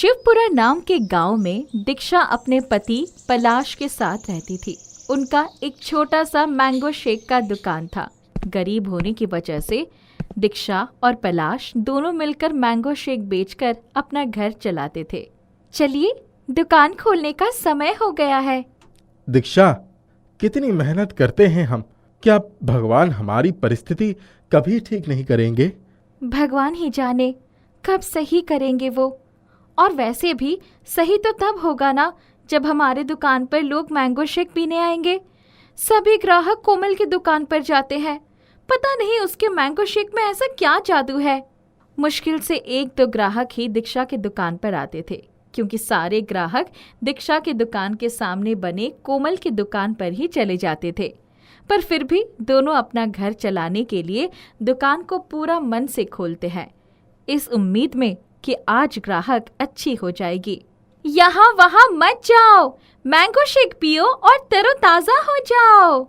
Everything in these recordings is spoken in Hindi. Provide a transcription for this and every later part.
शिवपुरा नाम के गांव में दीक्षा अपने पति पलाश के साथ रहती थी। उनका एक छोटा सा मैंगो शेक का दुकान था। गरीब होने की वजह से दीक्षा और पलाश दोनों मिलकर मैंगो शेक बेचकर अपना घर चलाते थे। चलिए, दुकान खोलने का समय हो गया है। दीक्षा, कितनी मेहनत करते हैं हम, क्या भगवान हमारी परिस्थिति कभी ठीक नहीं करेंगे? भगवान ही जाने कब सही करेंगे वो। और वैसे भी सही तो तब होगा ना जब हमारे दुकान पर लोग मैंगो शेक पीने आएंगे। सभी ग्राहक कोमल की दुकान पर जाते हैं। पता नहीं उसके मैंगो शेक में ऐसा क्या जादू है। मुश्किल से एक दो ग्राहक ही दीक्षा की दुकान पर आते थे, क्योंकि सारे ग्राहक दीक्षा की दुकान के सामने बने कोमल की दुकान पर ही चले जाते थे। पर फिर भी दोनों अपना घर चलाने के लिए दुकान को पूरा मन से खोलते हैं, इस उम्मीद में कि आज ग्राहक अच्छी हो जाएगी। यहाँ वहाँ मत जाओ, मैंगो शेक पियो और तरोताजा हो जाओ।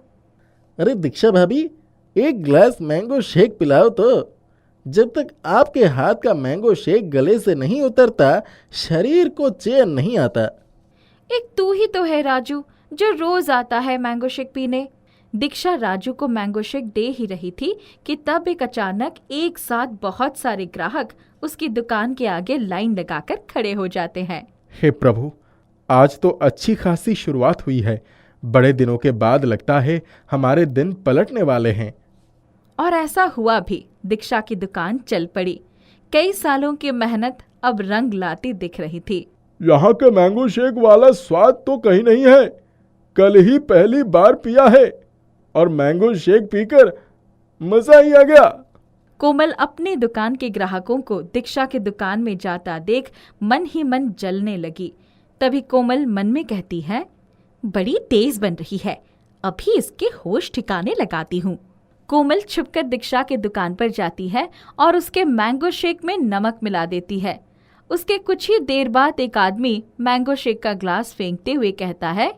अरे दीक्षा भाभी, एक ग्लास मैंगो शेक पिलाओ तो। जब तक आपके हाथ का मैंगो शेक गले से नहीं उतरता, शरीर को चैन नहीं आता। एक तू ही तो है राजू, जो रोज आता है मैंगो शेक पीने। दीक्षा राजू को मैंगो शेक दे ही रही थी कि तब एक अचानक एक साथ बहुत सारे ग्राहक उसकी दुकान के आगे लाइन लगाकर खड़े हो जाते हैं। हे प्रभु, आज तो अच्छी खासी शुरुआत हुई है। बड़े दिनों के बाद लगता है हमारे दिन पलटने वाले हैं। और ऐसा हुआ भी। दीक्षा की दुकान चल पड़ी। कई सालों की मेहनत अब रंग लाती दिख रही थी। यहाँ के मैंगो शेक वाला स्वाद तो कहीं नहीं है। कल ही पहली बार पिया है और मैंगो शेक पीकर मजा ही आ गया। कोमल अपनी दुकान के ग्राहकों को दीक्षा की दुकान में जाता देख मन ही मन जलने लगी। तभी कोमल मन में कहती है, बड़ी तेज बन रही है, अभी इसके होश ठिकाने लगाती हूँ। कोमल छुपकर दीक्षा की दुकान पर जाती है और उसके मैंगो शेक में नमक मिला देती है। उसके कुछ ही देर बाद एक आदमी मैंगो शेक का ग्लास फेंकते हुए कहता है,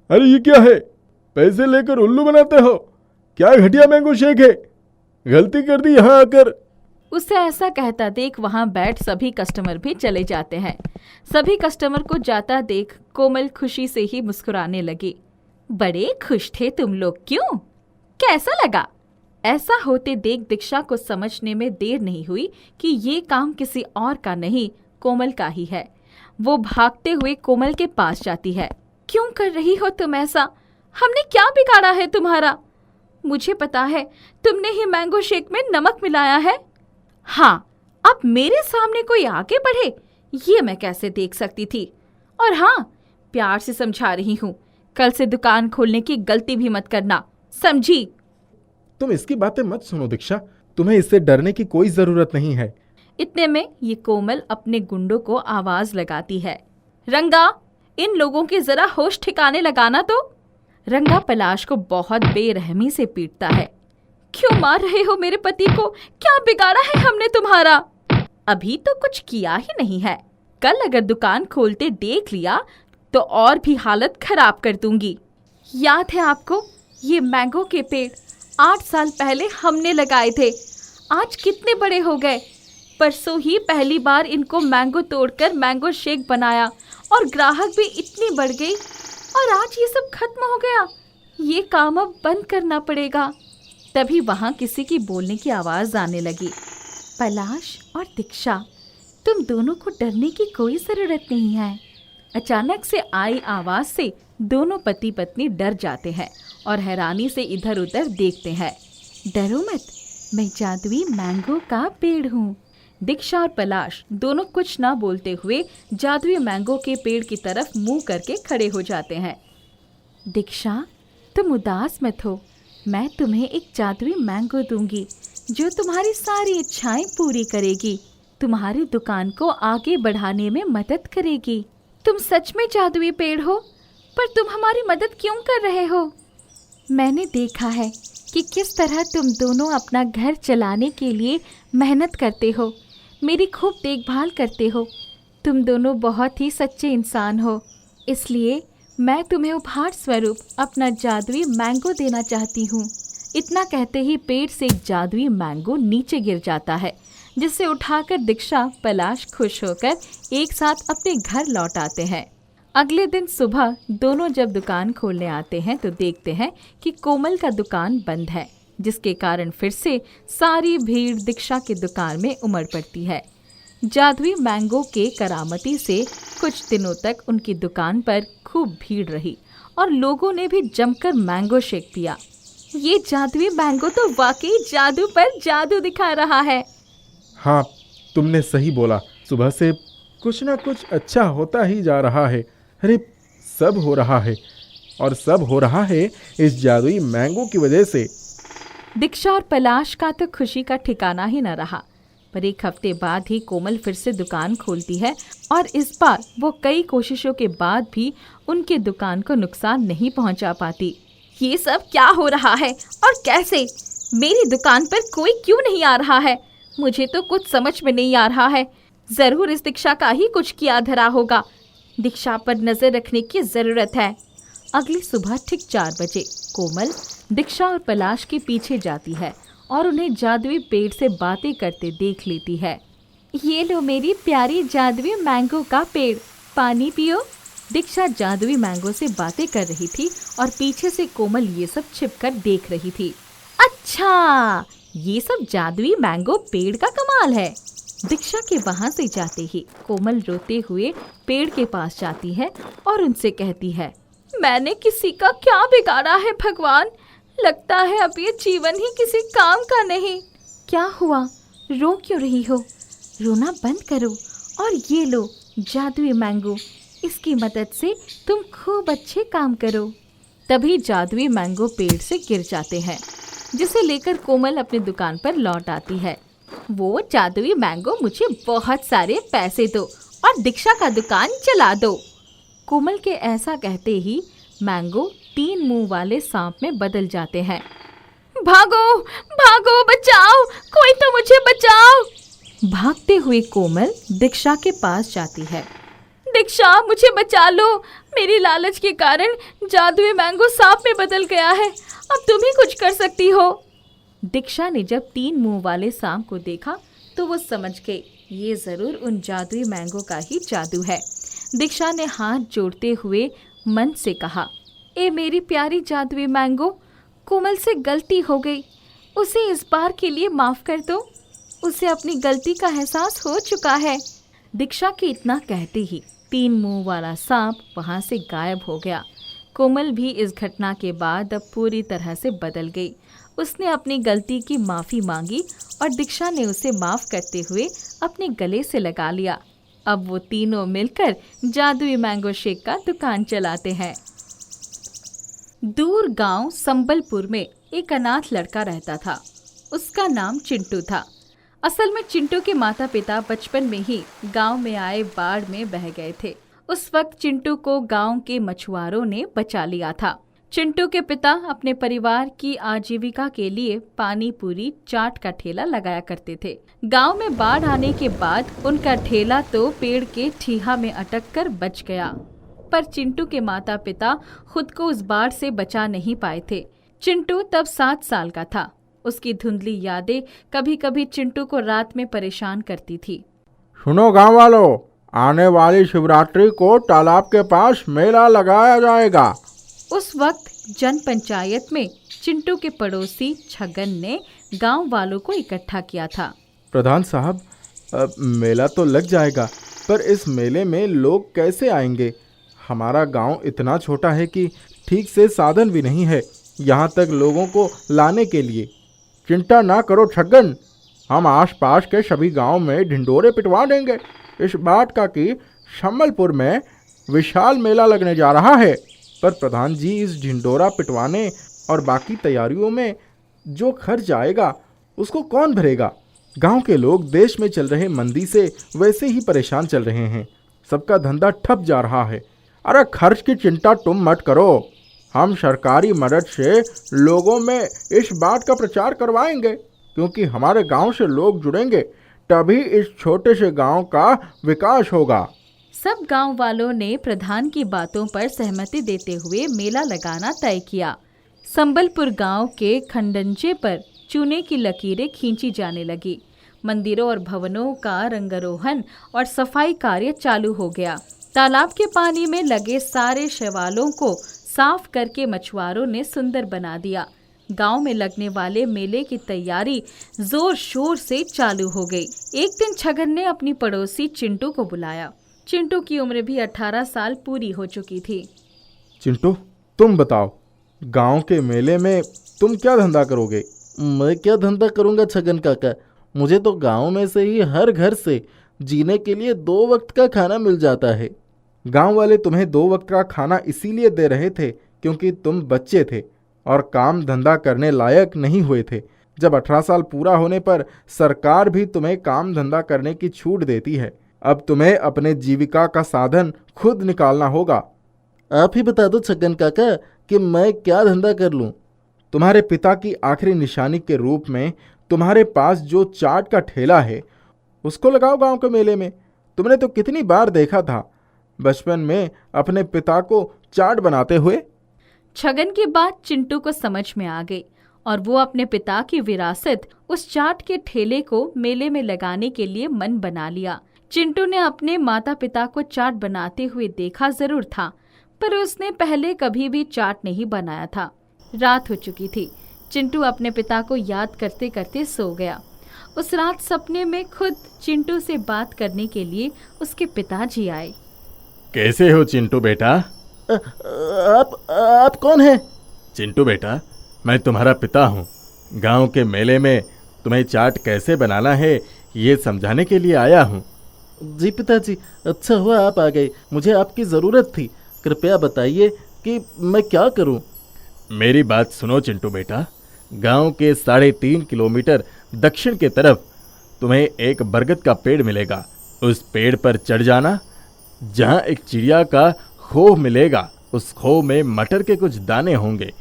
अरे ये क्या है? पैसे लेकर उल्लू बनाते हो? क्या घटिया मैंगो शेक है, गलती कर दी यहाँ आकर। उसे ऐसा कहता देख वहां बैठ सभी कस्टमर भी चले जाते हैं। सभी कस्टमर को जाता देख कोमल खुशी से ही मुस्कुराने लगी। बड़े खुश थे तुम लोग, क्यों? कैसा लगा? ऐसा होते देख दीक्षा को समझने में देर नहीं हुई कि ये काम किसी और का नहीं, कोमल का ही है। वो भागते हुए कोमल के पास जाती है। क्यों कर रही हो तुम ऐसा? हमने क्या बिगाड़ा है तुम्हारा? मुझे पता है तुमने ही मैंगो शेक में नमक मिलाया है। हाँ, अब मेरे सामने कोई आगे बढ़े ये मैं कैसे देख सकती थी? और हाँ, प्यार से समझा रही हूँ, कल से दुकान खोलने की गलती भी मत करना, समझी? तुम इसकी बातें मत सुनो दीक्षा, तुम्हें इससे डरने की कोई जरूरत नहीं है। इतने में ये कोमल अपने गुंडों को आवाज लगाती है, रंगा, इन लोगों के जरा होश ठिकाने लगाना तो। रंगा पलाश को बहुत बेरहमी से पीटता है। क्यों मार रहे हो मेरे पति को? क्या बिगाड़ा है हमने तुम्हारा? अभी तो कुछ किया ही नहीं है, कल अगर दुकान खोलते देख लिया तो और भी हालत खराब कर दूंगी। याद है आपको, ये मैंगो के पेड़ 8 साल पहले हमने लगाए थे। आज कितने बड़े हो गए। परसों ही पहली बार इनको मैंगो तोड़कर मैंगो शेक बनाया और ग्राहक भी इतनी बढ़ गई, और आज ये सब खत्म हो गया। ये काम अब बंद करना पड़ेगा। तभी वहाँ किसी की बोलने की आवाज़ आने लगी। पलाश और दीक्षा, तुम दोनों को डरने की कोई ज़रूरत नहीं है। अचानक से आई आवाज़ से दोनों पति पत्नी डर जाते हैं और हैरानी से इधर उधर देखते हैं। डरो मत, मैं जादुई मैंगो का पेड़ हूँ। दीक्षा और पलाश दोनों कुछ ना बोलते हुए जादुई मैंगो के पेड़ की तरफ मुंह करके खड़े हो जाते हैं। दीक्षा, तुम उदास मत हो, मैं तुम्हें एक जादुई मैंगो दूंगी जो तुम्हारी सारी इच्छाएं पूरी करेगी, तुम्हारी दुकान को आगे बढ़ाने में मदद करेगी। तुम सच में जादुई पेड़ हो, पर तुम हमारी मदद क्यों कर रहे हो? मैंने देखा है कि किस तरह तुम दोनों अपना घर चलाने के लिए मेहनत करते हो, मेरी खूब देखभाल करते हो। तुम दोनों बहुत ही सच्चे इंसान हो, इसलिए मैं तुम्हें उपहार स्वरूप अपना जादुई मैंगो देना चाहती हूँ। इतना कहते ही पेड़ से एक जादुई मैंगो नीचे गिर जाता है। जिसे उठाकर दीक्षा, पलाश खुश होकर एक साथ अपने घर लौट आते हैं। अगले दिन सुबह दोनों जब दुकान खोलने आते हैं तो देखते हैं कि कोमल का दुकान बंद है, जिसके कारण फिर से सारी भीड़ दीक्षा की दुकान में उमड़ पड़ती है। जादुई मैंगो के करामती से कुछ दिनों तक उनकी दुकान पर खूब भीड़ रही और लोगों ने भी जमकर मैंगो शेक पिया। ये जादुई मैंगो तो वाकई जादू पर जादू दिखा रहा है। हाँ, तुमने सही बोला। सुबह से कुछ ना कुछ अच्छा होता ही जा रहा है। अरे, सब हो रहा है, और सब हो रहा है इस जादुई मैंगो की वजह से। दीक्षा और पलाश का तो खुशी का ठिकाना ही न रहा। पर एक हफ्ते बाद ही कोमल फिर से दुकान खोलती है और इस बार वो कई कोशिशों के बाद भी उनके दुकान को नुकसान नहीं पहुंचा पाती। ये सब क्या हो रहा है और कैसे? मेरी दुकान पर कोई क्यों नहीं आ रहा है? मुझे तो कुछ समझ में नहीं आ रहा है। जरूर इस दीक्षा का ही कुछ किया धरा होगा। दीक्षा पर नजर रखने की जरूरत है। अगली सुबह ठीक 4 बजे कोमल दीक्षा और पलाश के पीछे जाती है और उन्हें जादुई पेड़ से बातें करते देख लेती है। ये लो मेरी प्यारी जादुई मैंगो का पेड़, पानी पियो। दीक्षा जादुई मैंगो से बातें कर रही थी और पीछे से कोमल ये सब छिपकर देख रही थी। अच्छा, ये सब जादुई मैंगो पेड़ का कमाल है। दीक्षा के वहां से जाते ही कोमल रोते हुए पेड़ के पास जाती है और उनसे कहती है, मैंने किसी का क्या बिगाड़ा है भगवान? लगता है अब ये जीवन ही किसी काम का नहीं। क्या हुआ? रो क्यों रही हो? रोना बंद करो और ये लो जादुई मैंगो, इसकी मदद से तुम खूब अच्छे काम करो। तभी जादुई मैंगो पेड़ से गिर जाते हैं, जिसे लेकर कोमल अपनी दुकान पर लौट आती है। वो जादुई मैंगो मुझे बहुत सारे पैसे दो और दीक्षा का दुकान चला दो। कोमल के ऐसा कहते ही मैंगो 3 मुंह वाले सांप में बदल जाते हैं। भागो भागो, बचाओ, कोई तो मुझे बचाओ। भागते हुए कोमल दीक्षा के पास जाती है। दीक्षा, मुझे बचा लो। मेरी लालच के कारण जादुई मैंगो सांप में बदल गया है। अब तुम ही कुछ कर सकती हो। दीक्षा ने जब 3 मुंह वाले सांप को देखा तो वो समझ गई ये जरूर उन जादुई मैंगो का ही जादू है। दीक्षा ने हाथ जोड़ते हुए मन से कहा, ए मेरी प्यारी जादुई मैंगो, कोमल से गलती हो गई, उसे इस बार के लिए माफ कर दो। उसे अपनी गलती का एहसास हो चुका है। दीक्षा के इतना कहते ही 3 मुंह वाला सांप वहां से गायब हो गया। कोमल भी इस घटना के बाद अब पूरी तरह से बदल गई। उसने अपनी गलती की माफ़ी मांगी और दीक्षा ने उसे माफ़ करते हुए अपने गले से लगा लिया। अब वो तीनों मिलकर जादुई मैंगो शेक का दुकान चलाते हैं। दूर गांव संबलपुर में एक अनाथ लड़का रहता था। उसका नाम चिंटू था। असल में चिंटू के माता पिता बचपन में ही गांव में आए बाढ़ में बह गए थे। उस वक्त चिंटू को गांव के मछुआरों ने बचा लिया था। चिंटू के पिता अपने परिवार की आजीविका के लिए पानी पूरी चाट का ठेला लगाया करते थे। गांव में बाढ़ आने के बाद उनका ठेला तो पेड़ के ठीहा में अटक कर बच गया, पर चिंटू के माता पिता खुद को उस बाढ़ से बचा नहीं पाए थे। चिंटू तब 7 साल का था। उसकी धुंधली यादें कभी कभी चिंटू को रात में परेशान करती थी। सुनो गांव वालों, आने वाली शिवरात्रि को तालाब के पास मेला लगाया जाएगा। उस वक्त जन पंचायत में चिंटू के पड़ोसी छगन ने गांव वालों को इकट्ठा किया था। प्रधान साहब, मेला तो लग जाएगा, पर इस मेले में लोग कैसे आएंगे? हमारा गांव इतना छोटा है कि ठीक से साधन भी नहीं है यहाँ तक लोगों को लाने के लिए। चिंता ना करो छगन, हम आसपास के सभी गांव में ढिंडोरे पिटवा देंगे। इस बात का कि संबलपुर में विशाल मेला लगने जा रहा है। पर प्रधान जी, इस ढिंडोरा पिटवाने और बाकी तैयारियों में जो खर्च आएगा उसको कौन भरेगा? गांव के लोग देश में चल रहे मंदी से वैसे ही परेशान चल रहे हैं। सबका धंधा ठप जा रहा है। अरे खर्च की चिंता तुम मत करो, हम सरकारी मदद से लोगों में इस बात का प्रचार करवाएंगे, क्योंकि हमारे गांव से लोग जुड़ेंगे तभी इस छोटे से गांव का विकास होगा। सब गांव वालों ने प्रधान की बातों पर सहमति देते हुए मेला लगाना तय किया। संबलपुर गांव के खंडंचे पर चूने की लकीरें खींची जाने लगी। मंदिरों और भवनों का रंगारोहण और सफाई कार्य चालू हो गया। तालाब के पानी में लगे सारे शैवालों को साफ करके मछुआरों ने सुंदर बना दिया। गांव में लगने वाले मेले की तैयारी जोर शोर से चालू हो गई। एक दिन छगन ने अपनी पड़ोसी चिंटू को बुलाया। चिंटू की उम्र भी 18 साल पूरी हो चुकी थी। चिंटू, तुम बताओ, गांव के मेले में तुम क्या धंधा करोगे? मैं क्या धंधा करूंगा छगन काका, मुझे तो गांव में से ही हर घर से जीने के लिए 2 वक्त का खाना मिल जाता है। गांव वाले तुम्हें 2 वक्त का खाना इसीलिए दे रहे थे क्योंकि तुम बच्चे थे और काम धंधा करने लायक नहीं हुए थे। जब 18 साल पूरा होने पर सरकार भी तुम्हें काम धंधा करने की छूट देती है। अब तुम्हें अपने जीविका का साधन खुद निकालना होगा। आप ही बता दो छगन काका कि मैं क्या धंधा कर लूं। तुम्हारे पिता की आखिरी निशानी के रूप में तुम्हारे पास जो चाट का ठेला है उसको लगाओ गांव के मेले में। तुमने तो कितनी बार देखा था बचपन में अपने पिता को चाट बनाते हुए। छगन की बात चिंटू को समझ में आ गई और वो अपने पिता की विरासत उस चाट के ठेले को मेले में लगाने के लिए मन बना लिया। चिंटू ने अपने माता पिता को चाट बनाते हुए देखा जरूर था, पर उसने पहले कभी भी चाट नहीं बनाया था। रात हो चुकी थी। चिंटू अपने पिता को याद करते करते सो गया। उस रात सपने में खुद चिंटू से बात करने के लिए उसके पिताजी आए। कैसे हो चिंटू बेटा? आप कौन हैं? चिंटू बेटा, मैं तुम्हारा पिता हूँ। गांव के मेले में तुम्हें चाट कैसे बनाना है ये समझाने के लिए आया हूँ। जी पिताजी, अच्छा हुआ आप आ गए, मुझे आपकी ज़रूरत थी। कृपया बताइए कि मैं क्या करूं। मेरी बात सुनो चिंटू बेटा, गांव के 3.5 किलोमीटर दक्षिण के तरफ तुम्हें एक बरगद का पेड़ मिलेगा। उस पेड़ पर चढ़ जाना, जहां एक चिड़िया का खोह मिलेगा। उस खोह में मटर के कुछ दाने होंगे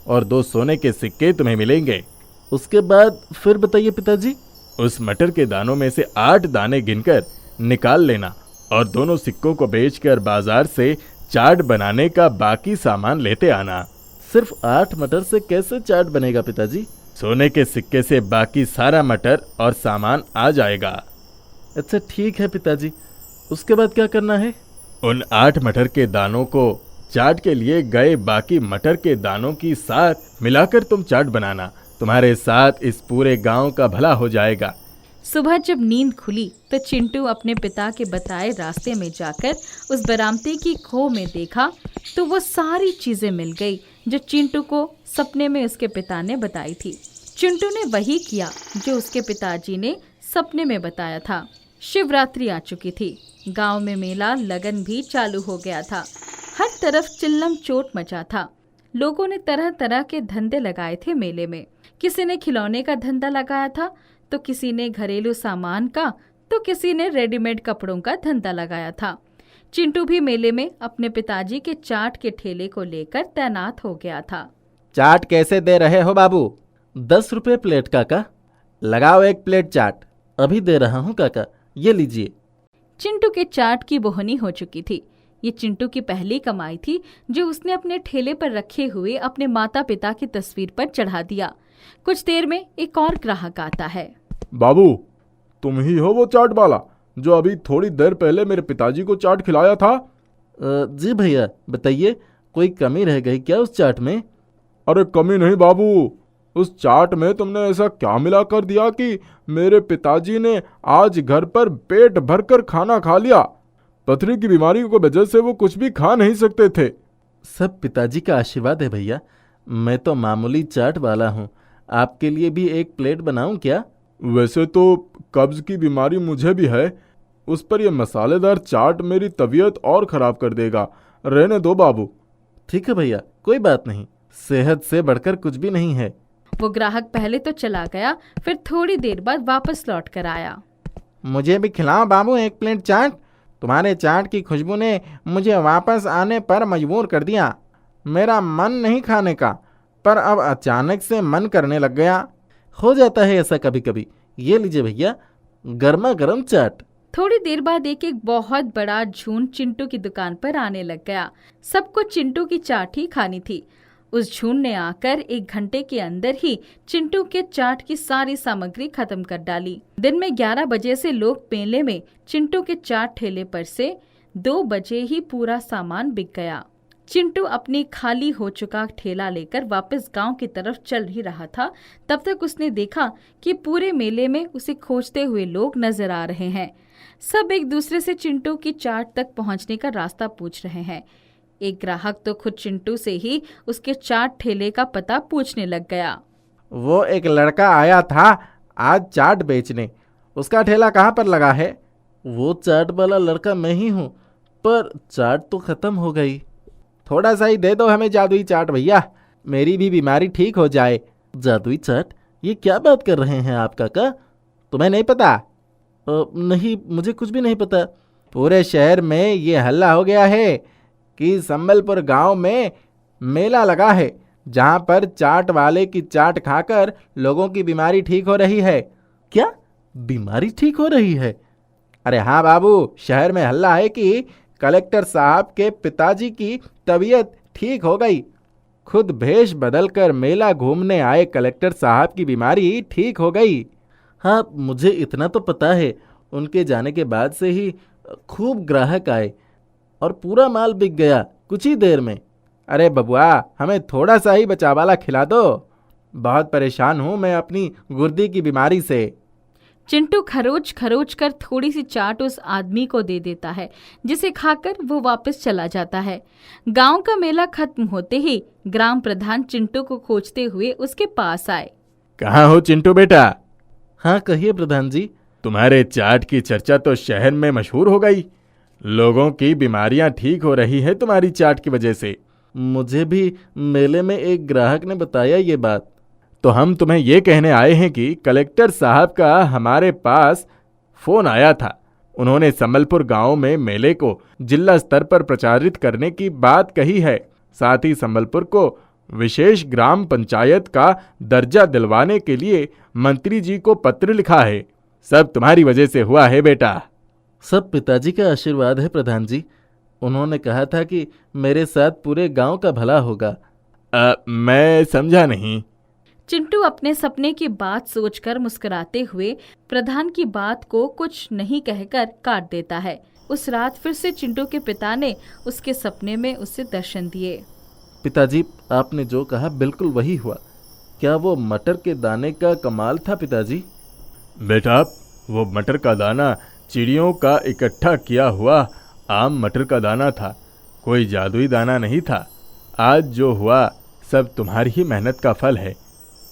और 2 सोने के सिक्के तुम्हें मिलेंगे। उसके बाद फिर बताइए पिताजी। उस मटर के दानों में से 8 दाने गिनकर निकाल लेना और दोनों सिक्कों को बेचकर बाजार से चाट बनाने का बाकी सामान लेते आना। सिर्फ 8 मटर से कैसे चाट बनेगा पिताजी? सोने के सिक्के से बाकी सारा मटर और सामान आ जाएगा। अच्छा ठीक है पिताजी, उसके बाद क्या करना है? उन 8 मटर के दानों को चाट के लिए गए बाकी मटर के दानों की साथ मिलाकर तुम चाट बनाना। तुम्हारे साथ इस पूरे गांव का भला हो जाएगा। सुबह जब नींद खुली तो चिंटू अपने पिता के बताए रास्ते में जाकर उस बरामदे की खोह में देखा तो वो सारी चीजें मिल गई जो चिंटू को सपने में उसके पिता ने बताई थी। चिंटू ने वही किया जो उसके पिताजी ने सपने में बताया था। शिवरात्रि आ चुकी थी। गांव में मेला लगन भी चालू हो गया था। हर तरफ चिल्लम चोट मचा था। लोगों ने तरह तरह के धंधे लगाए थे मेले में। किसी ने खिलौने का धंधा लगाया था, तो किसी ने घरेलू सामान का, तो किसी ने रेडीमेड कपड़ों का धंधा लगाया था। चिंटू भी मेले में अपने पिताजी के चाट के ठेले को लेकर तैनात हो गया था। चाट कैसे दे रहे हो बाबू? 10 रुपये प्लेट काका। लगाओ 1 प्लेट चाट। अभी दे रहा हूँ काका, ये लीजिए। चिंटू के चाट की बोहनी हो चुकी थी। ये चिंटू की पहली कमाई थी जो उसने अपने ठेले पर रखे हुए अपने माता पिता की तस्वीर पर चढ़ा दिया। कुछ देर में एक और ग्राहक आता है। बाबू, तुम ही हो वो चाट वाला जो अभी थोड़ी देर पहले मेरे पिताजी को चाट खिलाया था? जी भैया, बताइए, कोई कमी रह गई क्या उस चाट में? अरे कमी नहीं बाबू, उस चाट में तुमने ऐसा क्या मिला कर दिया कि मेरे पिताजी ने आज घर पर पेट भरकर खाना खा लिया। पथरी की बीमारी की वजह से वो कुछ भी खा नहीं सकते थे। सब पिताजी का आशीर्वाद है भैया। मैं तो मामूली चाट वाला हूँ, आपके लिए भी 1 प्लेट बनाऊं क्या? वैसे तो कब्ज की बीमारी मुझे भी है, उस पर यह मसालेदार चाट मेरी तबीयत और खराब कर देगा। रहने दो बाबू। ठीक है भैया, कोई बात नहीं, सेहत से बढ़कर कुछ भी नहीं है। वो ग्राहक पहले तो चला गया, फिर थोड़ी देर बाद वापस लौट कर आया। मुझे भी खिलाओ बाबू 1 प्लेट चाट। तुम्हारे चाट की खुशबू ने मुझे वापस आने पर मजबूर कर दिया। मेरा मन नहीं खाने का, पर अब अचानक से मन करने लग गया। हो जाता है ऐसा कभी कभी। ये लीजिए भैया, गर्मा गर्म चाट। थोड़ी देर बाद एक बहुत बड़ा झुंड चिंटू की दुकान पर आने लग गया। सबको चिंटू की चाट ही खानी थी। उस झुंड ने आकर 1 घंटे के अंदर ही चिंटू के चाट की सारी सामग्री खत्म कर डाली। दिन में 11 बजे से लोग मेले में चिंटू के चाट ठेले पर से 2 बजे ही पूरा सामान बिक गया। चिंटू अपनी खाली हो चुका ठेला लेकर वापस गांव की तरफ चल ही रहा था, तब तक उसने देखा कि पूरे मेले में उसे खोजते हुए लोग नजर आ रहे हैं। सब एक दूसरे से चिंटू की चाट तक पहुंचने का रास्ता पूछ रहे हैं। एक ग्राहक तो खुद चिंटू से ही उसके चाट ठेले का पता पूछने लग गया। वो एक लड़का आया था आज चाट बेचने, उसका ठेला कहाँ पर लगा है? वो चाट वाला लड़का मैं ही हूँ, पर चाट तो खत्म हो गई। थोड़ा सा ही दे दो हमें जादुई चाट भैया, मेरी भी बीमारी ठीक हो जाए। जादुई चाट? ये क्या बात कर रहे हैं आप काका? तुम्हें नहीं पता? नहीं, मुझे कुछ भी नहीं पता। पूरे शहर में ये हल्ला हो गया है कि संबलपुर गांव में मेला लगा है, जहां पर चाट वाले की चाट खाकर लोगों की बीमारी ठीक हो रही है। क्या बीमारी ठीक हो रही है? अरे हाँ बाबू, शहर में हल्ला है कि कलेक्टर साहब के पिताजी की तबीयत ठीक हो गई। खुद भेष बदलकर मेला घूमने आए कलेक्टर साहब की बीमारी ठीक हो गई। हाँ, मुझे इतना तो पता है। उनके जाने के बाद से ही खूब ग्राहक आए और पूरा माल बिक गया कुछ ही देर में। अरे बबुआ, हमें थोड़ा सा ही बचावाला खिला दो, बहुत परेशान हूं मैं अपनी गुर्दी की बीमारी से। चिंटू खरोच खरोच कर थोड़ी सी चाट उस आदमी को दे देता है, जिसे खाकर वो वापस चला जाता है। गांव का मेला खत्म होते ही ग्राम प्रधान चिंटू को खोजते हुए उसके पास आए। कहाँ हो चिंटू बेटा? हाँ कहिए प्रधान जी। तुम्हारे चाट की चर्चा तो शहर में मशहूर हो गई। लोगों की बीमारियां ठीक हो रही है तुम्हारी चाट की वजह से। मुझे भी मेले में एक ग्राहक ने बताया ये बात। तो हम तुम्हें ये कहने आए हैं कि कलेक्टर साहब का हमारे पास फोन आया था। उन्होंने संबलपुर गांव में मेले को जिला स्तर पर प्रचारित करने की बात कही है। साथ ही संबलपुर को विशेष ग्राम पंचायत का दर्जा दिलवाने के लिए मंत्री जी को पत्र लिखा है। सब तुम्हारी वजह से हुआ है बेटा। सब पिताजी का आशीर्वाद है प्रधान जी। उन्होंने कहा था कि मेरे साथ पूरे गांव का भला होगा। मैं समझा नहीं। चिंटू अपने सपने की बात सोचकर मुस्कुराते हुए प्रधान की बात को कुछ नहीं कहकर काट देता है। उस रात फिर से चिंटू के पिता ने उसके सपने में उसे दर्शन दिए। पिताजी, आपने जो कहा बिल्कुल वही हुआ। क्या वो मटर के दाने का कमाल था पिताजी? बेटा, वो मटर का दाना चिड़ियों का इकट्ठा किया हुआ आम मटर का दाना था, कोई जादुई दाना नहीं था। आज जो हुआ सब तुम्हारी ही मेहनत का फल है।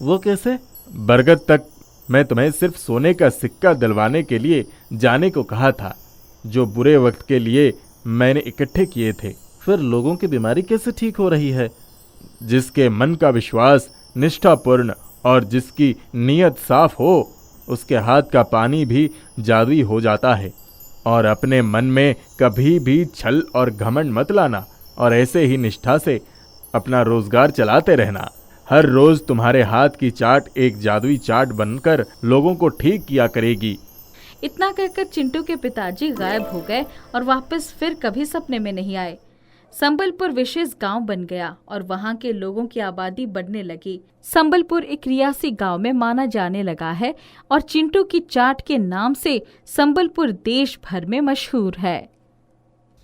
वो कैसे? बरगद तक मैं तुम्हें सिर्फ सोने का सिक्का दिलवाने के लिए जाने को कहा था, जो बुरे वक्त के लिए मैंने इकट्ठे किए थे। फिर लोगों की बीमारी कैसे ठीक हो रही है? जिसके मन का विश्वास निष्ठापूर्ण और जिसकी नीयत साफ हो, उसके हाथ का पानी भी जादुई हो जाता है। और अपने मन में कभी भी छल और घमंड मत लाना, और ऐसे ही निष्ठा से अपना रोजगार चलाते रहना। हर रोज तुम्हारे हाथ की चाट एक जादुई चाट बनकर लोगों को ठीक किया करेगी। इतना कहकर चिंटू के पिताजी गायब हो गए और वापस फिर कभी सपने में नहीं आए। संबलपुर विशेष गांव बन गया और वहां के लोगों की आबादी बढ़ने लगी। संबलपुर एक रियासी गांव में माना जाने लगा है और चिंटू की चाट के नाम से संबलपुर देश भर में मशहूर है।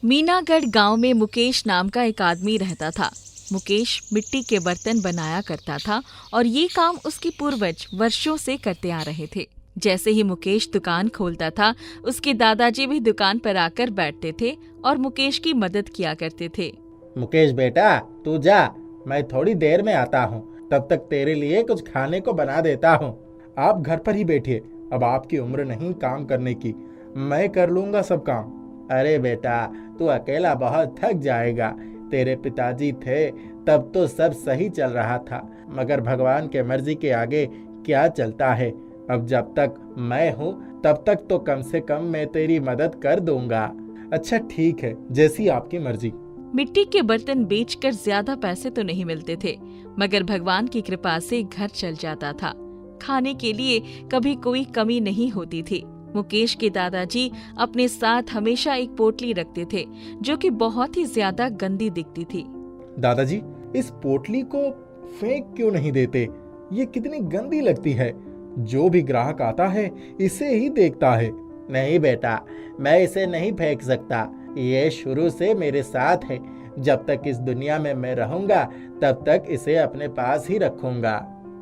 मीनागढ़ गांव में मुकेश नाम का एक आदमी रहता था। मुकेश मिट्टी के बर्तन बनाया करता था और ये काम उसके पूर्वज वर्षों से करते आ रहे थे। जैसे ही मुकेश दुकान खोलता था, उसके दादाजी भी दुकान पर आकर बैठते थे और मुकेश की मदद किया करते थे। मुकेश बेटा, तू जा, मैं थोड़ी देर में आता हूँ, तब तक तेरे लिए कुछ खाने को बना देता हूँ। आप घर पर ही बैठिए, अब आपकी उम्र नहीं काम करने की, मैं कर लूँगा सब काम। अरे बेटा, तू अकेला बहुत थक जाएगा। तेरे पिताजी थे तब तो सब सही चल रहा था, मगर भगवान के मर्जी के आगे क्या चलता है। अब जब तक मैं हूँ तब तक तो कम से कम मैं तेरी मदद कर दूंगा। अच्छा ठीक है, जैसी आपकी मर्जी। मिट्टी के बर्तन बेचकर ज्यादा पैसे तो नहीं मिलते थे, मगर भगवान की कृपा से घर चल जाता था। खाने के लिए कभी कोई कमी नहीं होती थी। मुकेश के दादाजी अपने साथ हमेशा एक पोटली रखते थे, जो कि बहुत ही ज्यादा गंदी दिखती थी। दादाजी, इस पोटली को फेंक क्यों नहीं देते? ये कितनी गंदी लगती है। जो भी ग्राहक आता है इसे ही देखता है। नहीं बेटा, मैं इसे नहीं फेंक सकता। ये शुरू से मेरे साथ है। जब तक इस दुनिया में मैं रहूंगा तब तक इसे अपने पास ही रखूंगा।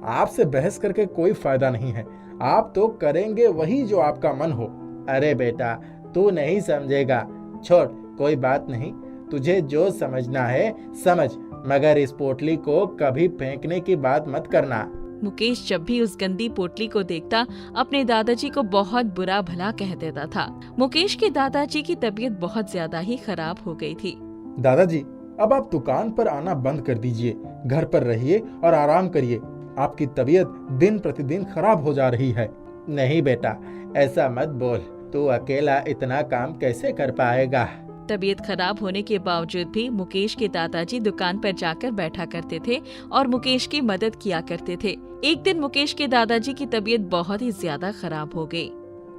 आपसे बहस करके कोई फायदा नहीं है। आप तो करेंगे वही जो आपका मन हो। अरे बेटा, तू नहीं समझेगा। छोड़, कोई बात नहीं। तुझे जो समझना है समझ, मगर इस पोटली को कभी फेंकने की बात मत करना। मुकेश जब भी उस गंदी पोटली को देखता अपने दादाजी को बहुत बुरा भला कह देता था। मुकेश के दादाजी की तबीयत बहुत ज्यादा ही खराब हो गई थी। दादाजी, अब आप दुकान पर आना बंद कर दीजिए। घर पर रहिए और आराम करिए। आपकी तबीयत दिन प्रतिदिन खराब हो जा रही है। नहीं बेटा, ऐसा मत बोल। तू अकेला इतना काम कैसे कर पाएगा? तबीयत खराब होने के बावजूद भी मुकेश के दादाजी दुकान पर जाकर बैठा करते थे और मुकेश की मदद किया करते थे। एक दिन मुकेश के दादाजी की तबीयत बहुत ही ज्यादा खराब हो गई।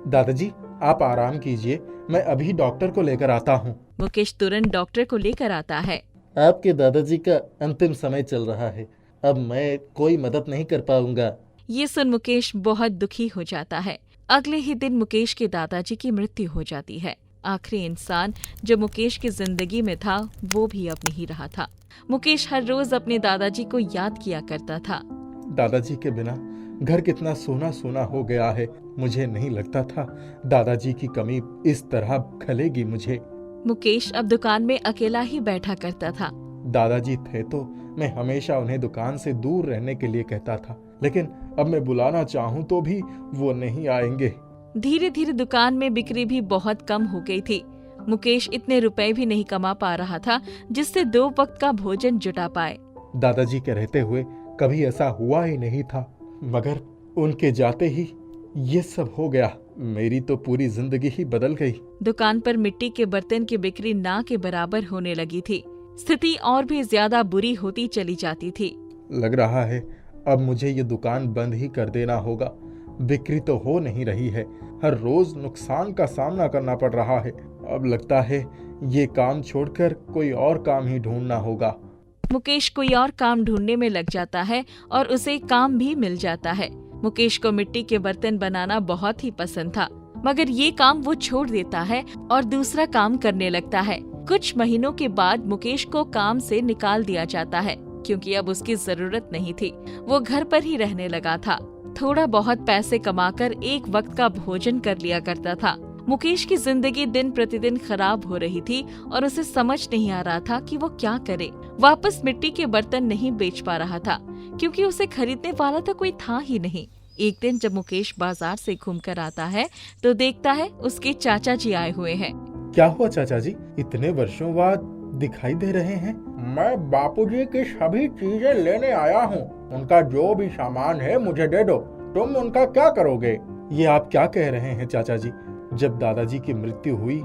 दादाजी, आप आराम कीजिए, मैं अभी डॉक्टर को लेकर आता हूँ। मुकेश तुरंत डॉक्टर को लेकर आता है। आपके दादाजी का अंतिम समय चल रहा है। अब मैं कोई मदद नहीं कर पाऊंगा। ये सुन मुकेश बहुत दुखी हो जाता है। अगले ही दिन मुकेश के दादाजी की मृत्यु हो जाती है। आखिरी इंसान जो मुकेश की जिंदगी में था वो भी अब नहीं रहा था। मुकेश हर रोज अपने दादाजी को याद किया करता था। दादाजी के बिना घर कितना सोना सोना हो गया है। मुझे नहीं लगता था दादाजी की कमी इस तरह खलेगी मुझे। मुकेश अब दुकान में अकेला ही बैठा करता था। दादाजी थे तो मैं हमेशा उन्हें दुकान से दूर रहने के लिए कहता था, लेकिन अब मैं बुलाना चाहूँ तो भी वो नहीं आएंगे। धीरे धीरे दुकान में बिक्री भी बहुत कम हो गई थी। मुकेश इतने रुपए भी नहीं कमा पा रहा था जिससे 2 वक्त का भोजन जुटा पाए। दादाजी के रहते हुए कभी ऐसा हुआ ही नहीं था, मगर उनके जाते ही ये सब हो गया। मेरी तो पूरी जिंदगी ही बदल गई। दुकान पर मिट्टी के बर्तन की बिक्री ना के बराबर होने लगी थी। स्थिति और भी ज्यादा बुरी होती चली जाती थी। लग रहा है अब मुझे ये दुकान बंद ही कर देना होगा। बिक्री तो हो नहीं रही है, हर रोज नुकसान का सामना करना पड़ रहा है। अब लगता है ये काम छोड़कर कोई और काम ही ढूंढना होगा। मुकेश कोई और काम ढूंढने में लग जाता है और उसे काम भी मिल जाता है। मुकेश को मिट्टी के बर्तन बनाना बहुत ही पसंद था, मगर ये काम वो छोड़ देता है और दूसरा काम करने लगता है। कुछ महीनों के बाद मुकेश को काम से निकाल दिया जाता है क्योंकि अब उसकी जरूरत नहीं थी। वो घर पर ही रहने लगा था। थोड़ा बहुत पैसे कमाकर एक वक्त का भोजन कर लिया करता था। मुकेश की जिंदगी दिन प्रतिदिन खराब हो रही थी और उसे समझ नहीं आ रहा था कि वो क्या करे। वापस मिट्टी के बर्तन नहीं बेच पा रहा था क्योंकि उसे खरीदने वाला तो कोई था ही नहीं। एक दिन जब मुकेश बाजार से घूमकर आता है तो देखता है उसके चाचा जी आए हुए हैं। क्या हुआ चाचा जी, इतने वर्षों बाद दिखाई दे रहे हैं? मैं बापूजी की सभी चीजें लेने आया हूँ। उनका जो भी सामान है मुझे दे दो। तुम उनका क्या करोगे? ये आप क्या कह रहे हैं चाचा जी? जब दादाजी की मृत्यु हुई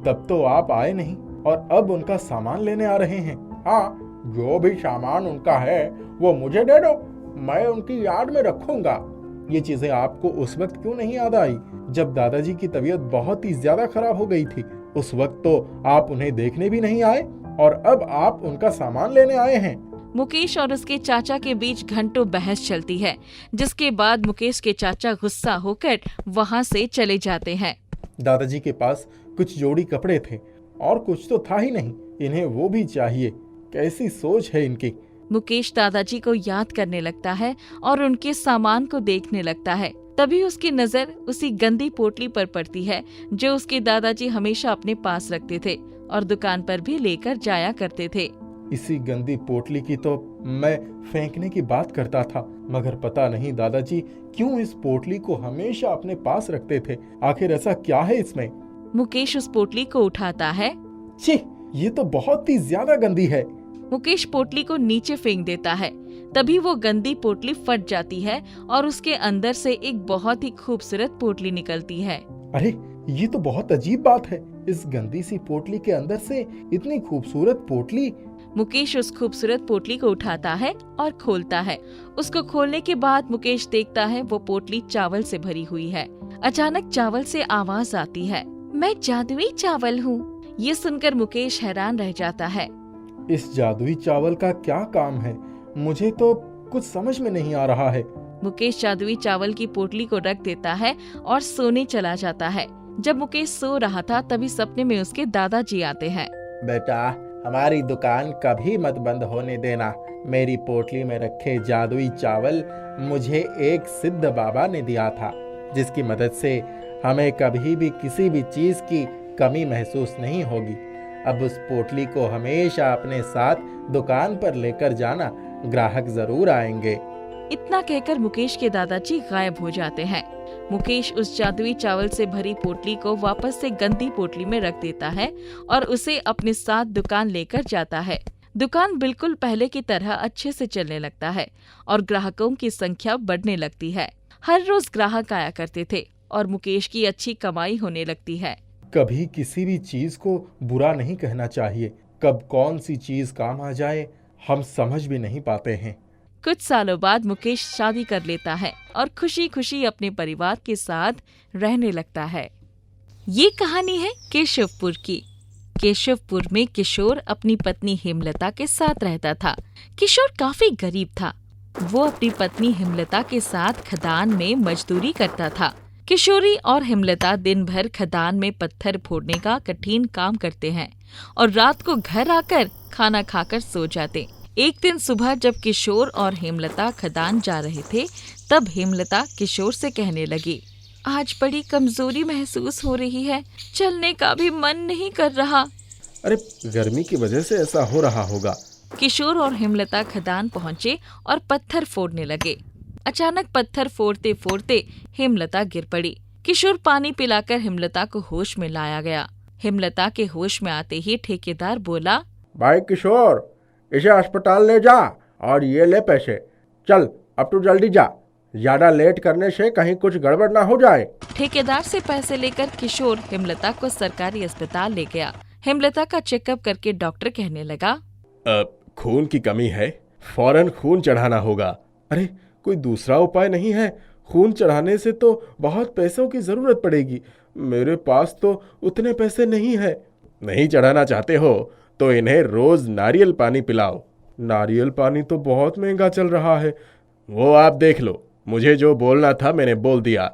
तब तो आप आए नहीं और अब उनका सामान लेने आ रहे हैं। हाँ, जो भी सामान उनका है वो मुझे दे दो, मैं उनकी याद में रखूंगा। ये चीजें आपको उस वक्त क्यों नहीं याद आई जब दादाजी की तबीयत बहुत ही ज्यादा खराब हो गई थी? उस वक्त तो आप उन्हें देखने भी नहीं आए और अब आप उनका सामान लेने आए हैं। मुकेश और उसके चाचा के बीच घंटों बहस चलती है, जिसके बाद मुकेश के चाचा गुस्सा होकर वहाँ से चले जाते हैं। दादाजी के पास कुछ जोड़ी कपड़े थे और कुछ तो था ही नहीं, इन्हें वो भी चाहिए। कैसी सोच है इनकी। मुकेश दादाजी को याद करने लगता है और उनके सामान को देखने लगता है। तभी उसकी नजर उसी गंदी पोटली पर पड़ती है जो उसके दादाजी हमेशा अपने पास रखते थे और दुकान पर भी लेकर जाया करते थे। इसी गंदी पोटली की तो मैं फेंकने की बात करता था, मगर पता नहीं दादाजी क्यों इस पोटली को हमेशा अपने पास रखते थे। आखिर ऐसा क्या है इसमें? मुकेश उस पोटली को उठाता है। छी, ये तो बहुत ही ज्यादा गंदी है। मुकेश पोटली को नीचे फेंक देता है। तभी वो गंदी पोटली फट जाती है और उसके अंदर से एक बहुत ही खूबसूरत पोटली निकलती है। अरे, ये तो बहुत अजीब बात है। इस गंदी सी पोटली के अंदर से इतनी खूबसूरत पोटली। मुकेश उस खूबसूरत पोटली को उठाता है और खोलता है। उसको खोलने के बाद मुकेश देखता है वो पोटली चावल से भरी हुई है। अचानक चावल से आवाज आती है, मैं जादुई चावल हूँ। ये सुनकर मुकेश हैरान रह जाता है। इस जादुई चावल का क्या काम है? मुझे तो कुछ समझ में नहीं आ रहा है। मुकेश जादुई चावल की पोटली को रख देता है और सोने चला जाता है। जब मुकेश सो रहा था तभी सपने में उसके दादाजी आते हैं। बेटा, हमारी दुकान कभी मत बंद होने देना। मेरी पोटली में रखे जादुई चावल मुझे एक सिद्ध बाबा ने दिया था, जिसकी मदद से हमें कभी भी किसी भी चीज की कमी महसूस नहीं होगी। अब उस पोटली को हमेशा अपने साथ दुकान पर लेकर जाना, ग्राहक जरूर आएंगे। इतना कहकर मुकेश के दादाजी गायब हो जाते हैं। मुकेश उस जादुई चावल से भरी पोटली को वापस से गंदी पोटली में रख देता है और उसे अपने साथ दुकान लेकर जाता है। दुकान बिल्कुल पहले की तरह अच्छे से चलने लगता है और ग्राहकों की संख्या बढ़ने लगती है। हर रोज ग्राहक आया करते थे और मुकेश की अच्छी कमाई होने लगती है। कभी किसी भी चीज को बुरा नहीं कहना चाहिए। कब कौन सी चीज काम आ जाए हम समझ भी नहीं पाते हैं। कुछ सालों बाद मुकेश शादी कर लेता है और खुशी खुशी अपने परिवार के साथ रहने लगता है। ये कहानी है केशवपुर की। केशवपुर में किशोर अपनी पत्नी हेमलता के साथ रहता था। किशोर काफी गरीब था। वो अपनी पत्नी हेमलता के साथ खदान में मजदूरी करता था। किशोरी और हेमलता दिन भर खदान में पत्थर फोड़ने का कठिन काम करते हैं और रात को घर आकर खाना खाकर सो जाते। एक दिन सुबह जब किशोर और हेमलता खदान जा रहे थे, तब हेमलता किशोर से कहने लगी, आज बड़ी कमजोरी महसूस हो रही है, चलने का भी मन नहीं कर रहा। अरे गर्मी की वजह से ऐसा हो रहा होगा। किशोर और हेमलता खदान पहुँचे और पत्थर फोड़ने लगे। अचानक पत्थर फोड़ते फोड़ते हेमलता गिर पड़ी। किशोर पानी पिलाकर हेमलता को होश में लाया गया। हेमलता के होश में आते ही ठेकेदार बोला, भाई किशोर, इसे अस्पताल ले जा और ये ले पैसे। चल अब तू जल्दी जा, ज्यादा लेट करने से कहीं कुछ गड़बड़ ना हो जाए। ठेकेदार से पैसे लेकर किशोर हेमलता को सरकारी अस्पताल ले गया। हेमलता का चेकअप करके डॉक्टर कहने लगा, खून की कमी है, फौरन खून चढ़ाना होगा। अरे कोई दूसरा उपाय नहीं है? खून चढ़ाने से तो बहुत पैसों की जरूरत पड़ेगी। मेरे पास तो उतने पैसे नहीं है। नहीं चढ़ाना चाहते हो तो इन्हें रोज नारियल पानी पिलाओ। नारियल पानी तो बहुत महंगा चल रहा है। वो आप देख लो, मुझे जो बोलना था मैंने बोल दिया।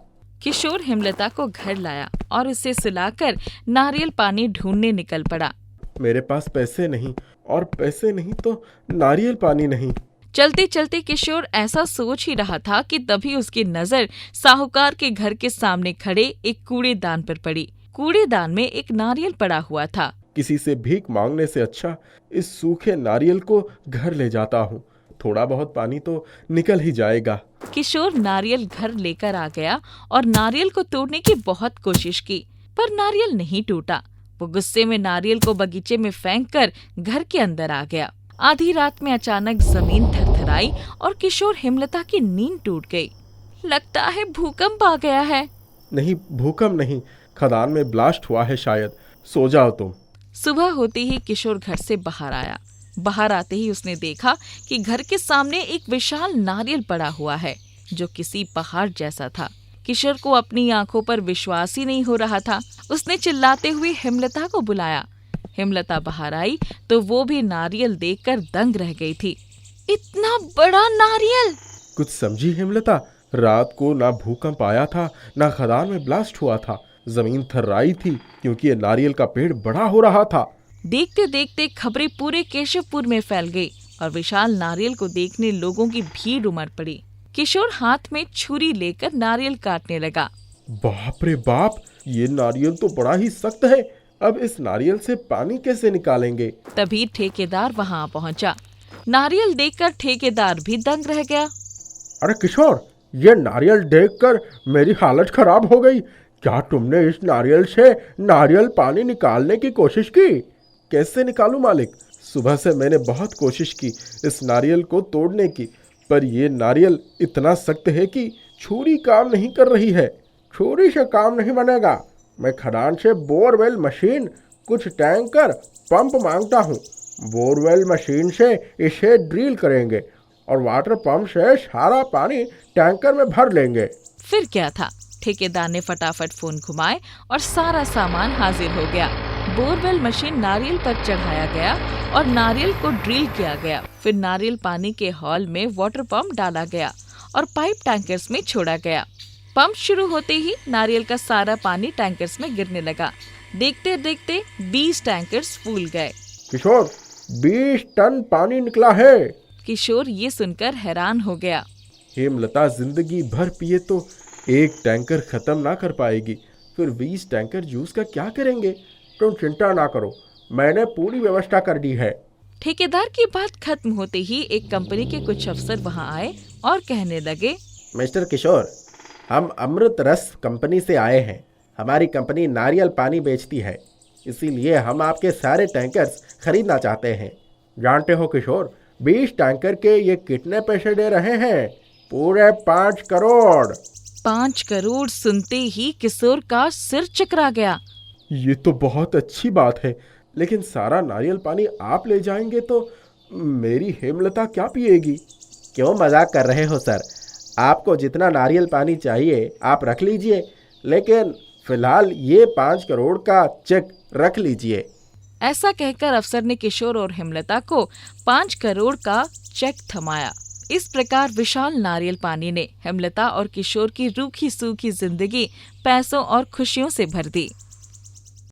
किशोर हेमलता को घर लाया और उसे सुलाकर नारियल पानी ढूंढने निकल पड़ा। मेरे पास पैसे नहीं और पैसे नहीं तो नारियल पानी नहीं। चलते चलते किशोर ऐसा सोच ही रहा था कि तभी उसकी नजर साहूकार के घर के सामने खड़े एक कूड़ेदान पर पड़ी। कूड़ेदान में एक नारियल पड़ा हुआ था। किसी से भीख मांगने से अच्छा इस सूखे नारियल को घर ले जाता हूँ। थोड़ा बहुत पानी तो निकल ही जाएगा। किशोर नारियल घर लेकर आ गया और नारियल को तोड़ने की बहुत कोशिश की, पर नारियल नहीं टूटा। वो गुस्से में नारियल को बगीचे में फेंककर घर के अंदर आ गया। आधी रात में अचानक जमीन थरथराई और किशोर हेमलता की नींद टूट गई। लगता है भूकंप आ गया है। नहीं, भूकंप नहीं, खदान में ब्लास्ट हुआ है शायद। सो जाओ तुम। सुबह होते ही किशोर घर से बाहर आया। बाहर आते ही उसने देखा कि घर के सामने एक विशाल नारियल पड़ा हुआ है जो किसी पहाड़ जैसा था। किशोर को अपनी आंखों पर विश्वास ही नहीं हो रहा था। उसने चिल्लाते हुए हेमलता को बुलाया। हेमलता बाहर आई तो वो भी नारियल देखकर दंग रह गई थी। इतना बड़ा नारियल! कुछ समझी हेमलता? रात को ना भूकंप आया था ना खदान में ब्लास्ट हुआ था। जमीन थर्राई थी क्योंकि ये नारियल का पेड़ बड़ा हो रहा था। देखते देखते खबरें पूरे केशवपुर में फैल गई और विशाल नारियल को देखने लोगों की भीड़ उमड़ पड़ी। किशोर हाथ में छुरी लेकर नारियल काटने लगा। बाप रे बाप, ये नारियल तो बड़ा ही सख्त है। अब इस नारियल से पानी कैसे निकालेंगे? तभी ठेकेदार वहां पहुंचा। नारियल देखकर ठेकेदार भी दंग रह गया। अरे किशोर, ये नारियल देखकर मेरी हालत खराब हो गई। क्या तुमने इस नारियल से नारियल पानी निकालने की कोशिश की? कैसे निकालूं मालिक? सुबह से मैंने बहुत कोशिश की इस नारियल को तोड़ने की, पर ये नारियल इतना सख्त है कि छुरी काम नहीं कर रही है। छुरी से काम नहीं बनेगा। मैं खदान से बोरवेल मशीन, कुछ टैंकर, पंप मांगता हूँ। बोरवेल मशीन से इसे ड्रिल करेंगे और वाटर पंप से सारा पानी टैंकर में भर लेंगे। फिर क्या था, ठेकेदार ने फटाफट फोन घुमाए और सारा सामान हाजिर हो गया। बोरवेल मशीन नारियल पर चढ़ाया गया और नारियल को ड्रिल किया गया। फिर नारियल पानी के हॉल में वाटर पंप डाला गया और पाइप टैंकर्स में छोड़ा गया। पंप शुरू होते ही नारियल का सारा पानी टैंकर्स में गिरने लगा। देखते देखते 20 टैंकर्स फूल गए। किशोर, 20 टन पानी निकला है। किशोर ये सुनकर हैरान हो गया। हेमलता जिंदगी भर पिए तो एक टैंकर खत्म ना कर पाएगी, फिर 20 टैंकर जूस का क्या करेंगे? तुम चिंता ना करो, मैंने पूरी व्यवस्था कर दी है। ठेकेदार की बात खत्म होते ही एक कंपनी के कुछ अफसर वहां आए और कहने लगे, मिस्टर किशोर, हम अमृत रस कंपनी से आए हैं। हमारी कंपनी नारियल पानी बेचती है, इसीलिए हम आपके सारे टैंकर्स खरीदना चाहते हैं। जानते हो किशोर, 20 टैंकर के ये कितने पैसे दे रहे हैं? पूरे 5 करोड़। 5 करोड़ सुनते ही किशोर का सिर चकरा गया। ये तो बहुत अच्छी बात है, लेकिन सारा नारियल पानी आप ले जाएंगे तो मेरी हेमलता क्या पिएगी? क्यों मजाक कर रहे हो सर? आपको जितना नारियल पानी चाहिए आप रख लीजिए, लेकिन फिलहाल ये 5 करोड़ का चेक रख लीजिए। ऐसा कहकर अफसर ने किशोर और हेमलता को 5 करोड़ का चेक थमाया। इस प्रकार विशाल नारियल पानी ने हेमलता और किशोर की रूखी सूखी जिंदगी पैसों और खुशियों से भर दी।